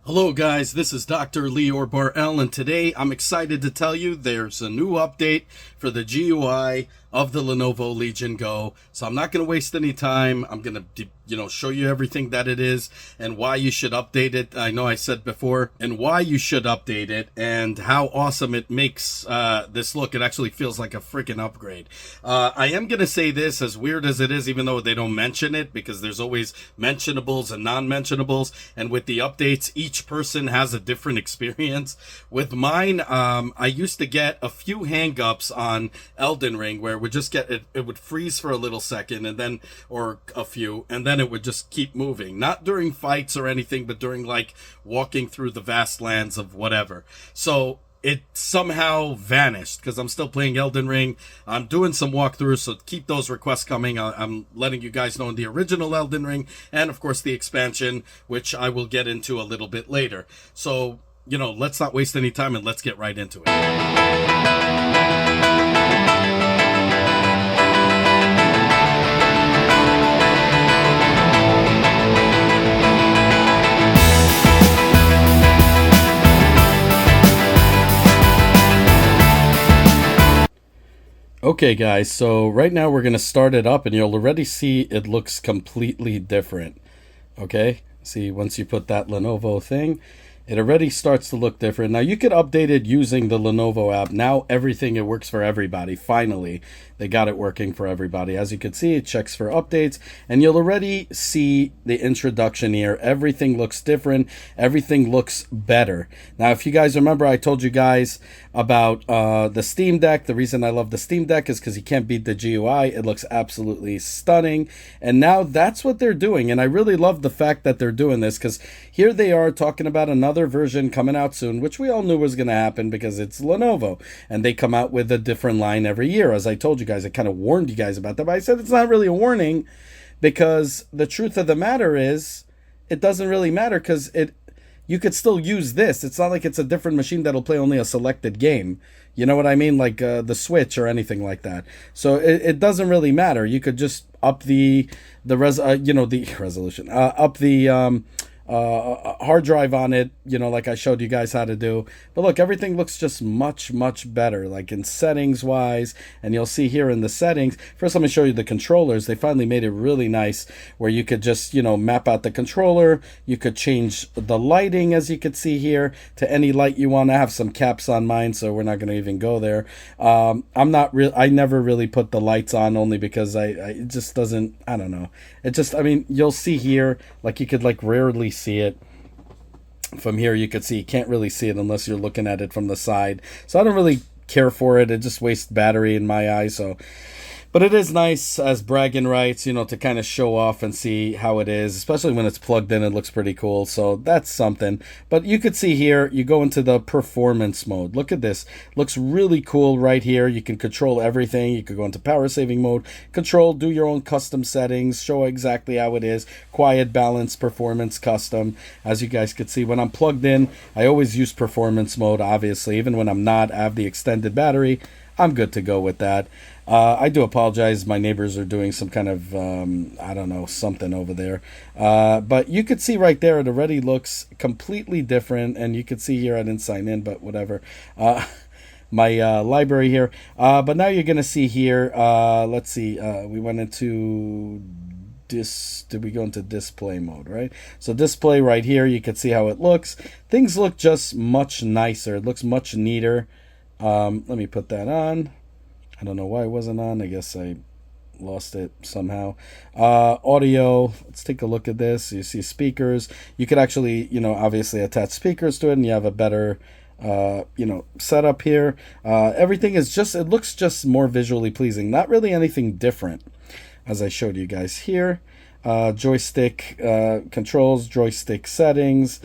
Hello guys, this is Dr. Lior Bar-El, and today I'm excited to tell you there's a new update for the GUI of the Lenovo Legion Go. So I'm not going to waste any time. I'm going to, show you everything that it is and why you should update it. I know I said before, and why you should update it and how awesome it makes this look. It actually feels like a freaking upgrade. I am going to say this, as weird as it is, even though they don't mention it, because there's always mentionables and non-mentionables, and with the updates, each person has a different experience. With mine, I used to get a few hang-ups on Elden Ring where it would just get it would freeze for a little second, and then, or a few, and then it would just keep moving. Not during fights or anything, but during like walking through the vast lands of whatever. So it somehow vanished because I'm still playing Elden Ring. I'm doing some walkthroughs, so keep those requests coming. I'm letting you guys know in the original Elden Ring and, of course, the expansion, which I will get into a little bit later. So, let's not waste any time and let's get right into it. Okay guys, so right now we're going to start it up and you'll already see it looks completely different. Okay, see, once you put that Lenovo thing, it already starts to look different. Now you could update it using the Lenovo app. Now everything, it works for everybody. Finally, they got it working for everybody. As you can see, it checks for updates and you'll already see the introduction here. Everything looks different. Everything looks better. Now, if you guys remember, I told you guys about the Steam Deck. The reason I love the Steam Deck is because you can't beat the GUI. It looks absolutely stunning. And now that's what they're doing. And I really love the fact that they're doing this, because here they are talking about another version coming out soon, which we all knew was going to happen because it's Lenovo. And they come out with a different line every year. As I told you guys, I kind of warned you guys about that. But I said it's not really a warning, because the truth of the matter is it doesn't really matter, because you could still use this. It's not like it's a different machine that'll play only a selected game. You know what I mean? Like the Switch or anything like that. So it doesn't really matter. You could just up the resolution, up the hard drive on it, like I showed you guys how to do. But look, everything looks just much better, like in settings wise. And you'll see here in the settings, first let me show you the controllers. They finally made it really nice where you could just map out the controller. You could change the lighting, as you could see here, to any light you want. I have some caps on mine, so we're not going to even go there. I never really put the lights on, only because it just doesn't, I don't know, it just, you'll see here, like you could like rarely see it. From here you could see, you can't really see it unless you're looking at it from the side. So I don't really care for it. It just wastes battery in my eyes. But it is nice, as bragging rights, to kind of show off and see how it is, especially when it's plugged in. It looks pretty cool, so that's something. But you could see here, you go into the performance mode. Look at this. Looks really cool right here. You can control everything. You could go into power saving mode, control, do your own custom settings, show exactly how it is. Quiet, balance, performance, custom. As you guys could see, when I'm plugged in, I always use performance mode, obviously. Even when I'm not, I have the extended battery. I'm good to go with that. I do apologize. My neighbors are doing some kind of, I don't know, something over there. But you could see right there, it already looks completely different. And you could see here, I didn't sign in, but whatever. My library here. But now you're going to see here, let's see, we went into did we go into display mode, right? So display right here, you can see how it looks. Things look just much nicer. It looks much neater. Let me put that on. I don't know why it wasn't on. I guess I lost it somehow. Audio. Let's take a look at this. You see speakers. You could actually, obviously attach speakers to it, and you have a better, setup here. Everything is just, it looks just more visually pleasing. Not really anything different, as I showed you guys here. Joystick controls, joystick settings,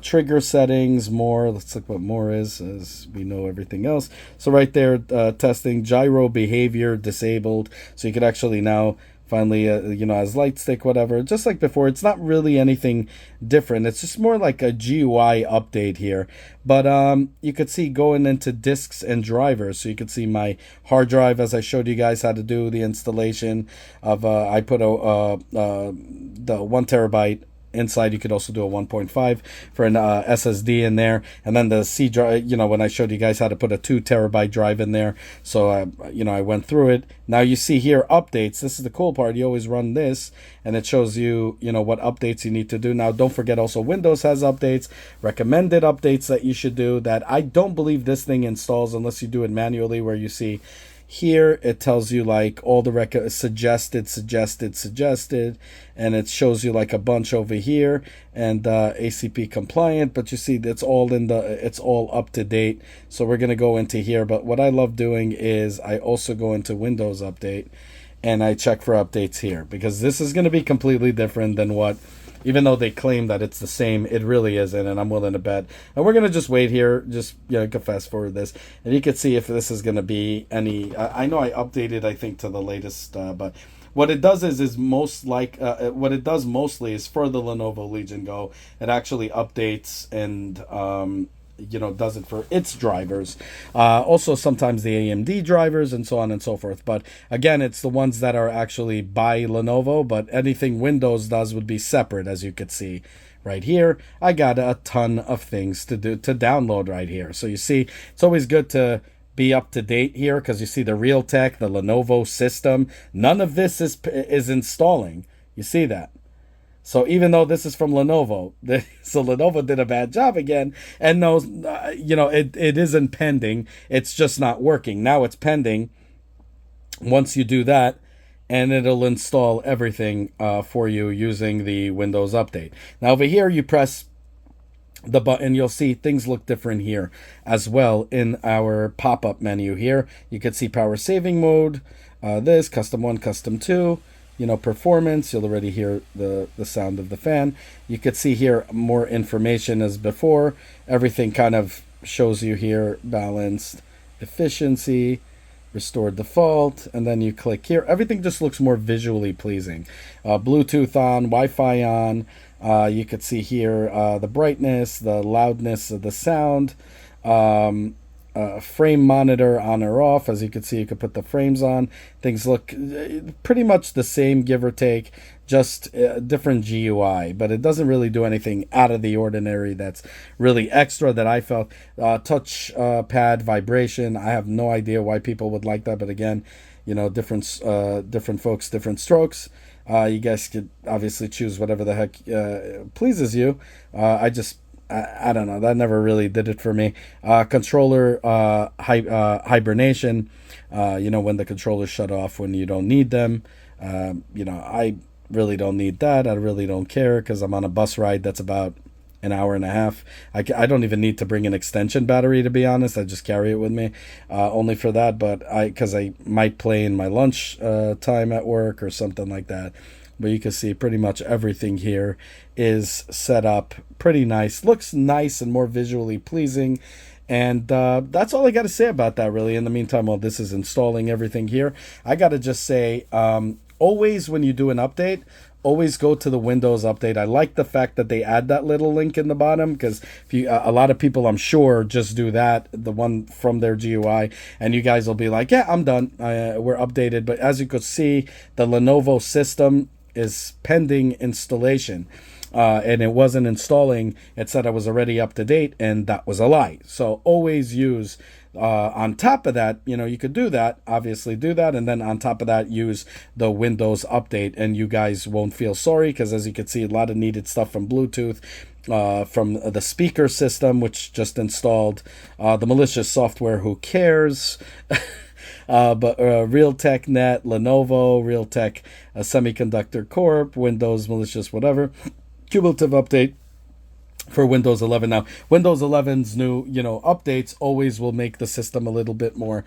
trigger settings, more. Let's look what more is, as we know everything else. So right there, testing gyro behavior disabled. So you could actually now finally, as light stick, whatever. Just like before, it's not really anything different. It's just more like a GUI update here. But you could see going into disks and drivers. So you could see my hard drive, as I showed you guys how to do the installation of, I put the 1 terabyte inside. You could also do a 1.5 for an SSD in there, and then the C drive. When I showed you guys how to put a 2 terabyte drive in there, so I went through it. Now you see here updates. This is the cool part. You always run this, and it shows you what updates you need to do. Now don't forget also Windows has updates, recommended updates that you should do. That I don't believe this thing installs unless you do it manually, where you see. Here it tells you like all the suggested, and it shows you like a bunch over here, and ACP compliant, but you see it's all up to date. So we're going to go into here, but what I love doing is I also go into Windows Update and I check for updates here, because this is going to be completely different than what, even though they claim that it's the same, it really isn't, and I'm willing to bet. And we're going to just wait here, you can fast forward this, and you can see if this is going to be any, I know I updated, I think, to the latest, but what it does is what it does mostly is for the Lenovo Legion Go, it actually updates and, does it for its drivers. Also, sometimes the AMD drivers and so on and so forth. But again, it's the ones that are actually by Lenovo, but anything Windows does would be separate, as you could see right here. I got a ton of things to download right here. So you see, it's always good to be up to date here, because you see the Realtek, the Lenovo system. None of this is installing. You see that? So even though this is from Lenovo, so Lenovo did a bad job again, and no, it isn't pending. It's just not working. Now it's pending. Once you do that, and it'll install everything for you using the Windows Update. Now over here, you press the button, you'll see things look different here as well in our pop-up menu here. You can see power saving mode, this, custom 1, custom 2. Performance, you'll already hear the sound of the fan. You could see here more information as before. Everything kind of shows you here, balanced, efficiency, restored default, and then you click here. Everything just looks more visually pleasing. Bluetooth on, Wi-Fi on. You could see here the brightness, the loudness of the sound. Frame monitor on or off. As you can see, you could put the frames on. Things look pretty much the same, give or take, just different GUI, but it doesn't really do anything out of the ordinary that's really extra that I felt. Touch pad vibration, I have no idea why people would like that, but again, different folks, different strokes. You guys could obviously choose whatever the heck pleases you. I don't know. That never really did it for me. Controller hibernation. When the controllers shut off when you don't need them. I really don't need that. I really don't care, because I'm on a bus ride that's about an hour and a half. I don't even need to bring an extension battery, to be honest. I just carry it with me, only for that. But because I might play in my lunch time at work or something like that. But you can see pretty much everything here is set up pretty nice. Looks nice and more visually pleasing. And that's all I got to say about that, really. In the meantime, while this is installing everything here, I got to just say, always when you do an update, always go to the Windows Update. I like the fact that they add that little link in the bottom, because a lot of people, I'm sure, just do that, the one from their GUI, and you guys will be like, yeah, I'm done. We're updated. But as you could see, the Lenovo system is pending installation, and it wasn't installing. It said I was already up to date, and that was a lie. So always use on top of that, you could do that, obviously do that, and then on top of that, use the Windows Update, and you guys won't feel sorry, because as you can see, a lot of needed stuff from Bluetooth, from the speaker system, which just installed, the malicious software, who cares? But Realtek Net, Lenovo, Realtek Semiconductor Corp, Windows malicious whatever, cumulative update for Windows 11. Now, Windows 11's new, updates always will make the system a little bit more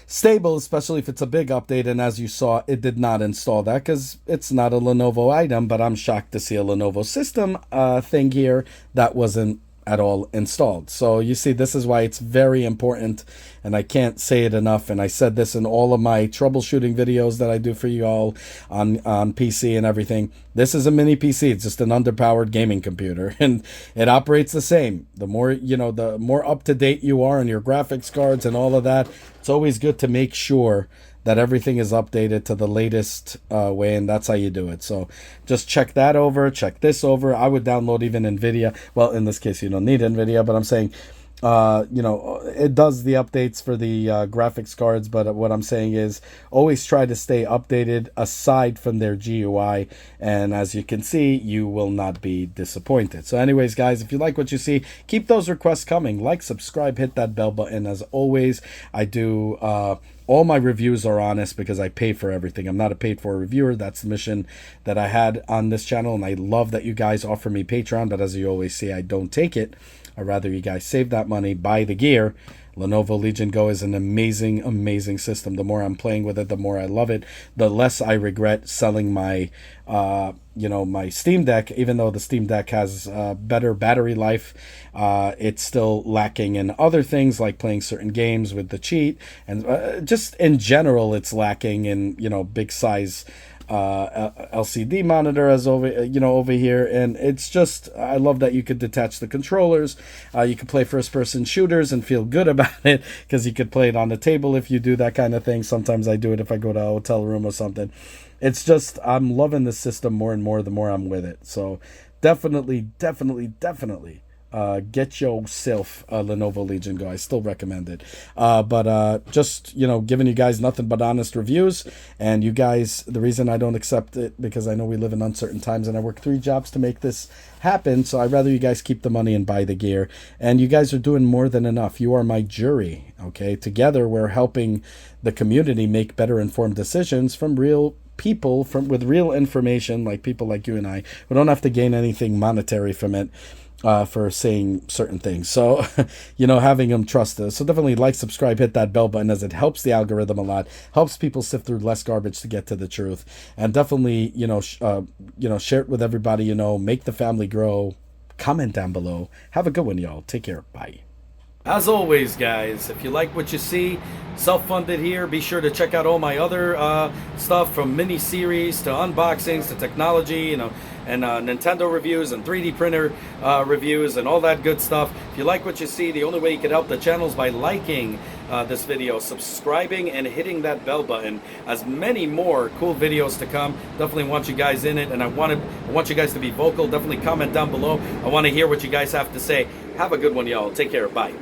stable, especially if it's a big update. And as you saw, it did not install that because it's not a Lenovo item, but I'm shocked to see a Lenovo system thing here that wasn't at all installed. So you see, this is why it's very important, and I can't say it enough, and I said this in all of my troubleshooting videos that I do for you all on PC and everything. This is a mini PC. It's just an underpowered gaming computer, and it operates the same. The more, the more up to date you are on your graphics cards and all of that, it's always good to make sure that everything is updated to the latest way, and that's how you do it. So just check that over, check this over. I would download even NVIDIA. Well, in this case, you don't need NVIDIA, but I'm saying it does the updates for the graphics cards, but what I'm saying is always try to stay updated aside from their GUI, and as you can see, you will not be disappointed. So anyways, guys, if you like what you see, keep those requests coming. Like, subscribe, hit that bell button. As always, I do all my reviews are honest because I pay for everything. I'm not a paid for reviewer. That's the mission that I had on this channel, and I love that you guys offer me Patreon, but as you always see, I don't take it. I'd rather you guys save that money, buy the gear. Lenovo Legion Go is an amazing, amazing system. The more I'm playing with it, the more I love it. The less I regret selling my, my Steam Deck. Even though the Steam Deck has better battery life, it's still lacking in other things like playing certain games with the cheat, and just in general, it's lacking in big size LCD monitor as over here, and it's just, I love that you could detach the controllers. You could play first person shooters and feel good about it because you could play it on the table if you do that kind of thing. Sometimes I do it if I go to a hotel room or something. It's just, I'm loving this system more and more the more I'm with it. So definitely get yourself a Lenovo Legion Go. I still recommend it. But just, giving you guys nothing but honest reviews. And you guys, the reason I don't accept it, because I know we live in uncertain times and I work 3 jobs to make this happen. So I'd rather you guys keep the money and buy the gear. And you guys are doing more than enough. You are my jury, okay? Together, we're helping the community make better informed decisions from real people, with real information, like people like you and I, who don't have to gain anything monetary from it. For saying certain things. So, having them trust us. So definitely like, subscribe, hit that bell button, as it helps the algorithm a lot, helps people sift through less garbage to get to the truth. And definitely, share it with everybody, make the family grow. Comment down below. Have a good one, y'all. Take care. Bye. As always, guys, if you like what you see, self-funded here, be sure to check out all my other stuff, from mini-series to unboxings to technology, and Nintendo reviews and 3D printer reviews and all that good stuff. If you like what you see, the only way you can help the channel is by liking this video, subscribing, and hitting that bell button. As many more cool videos to come. Definitely want you guys in it, and I want you guys to be vocal. Definitely comment down below. I want to hear what you guys have to say. Have a good one, y'all. Take care. Bye.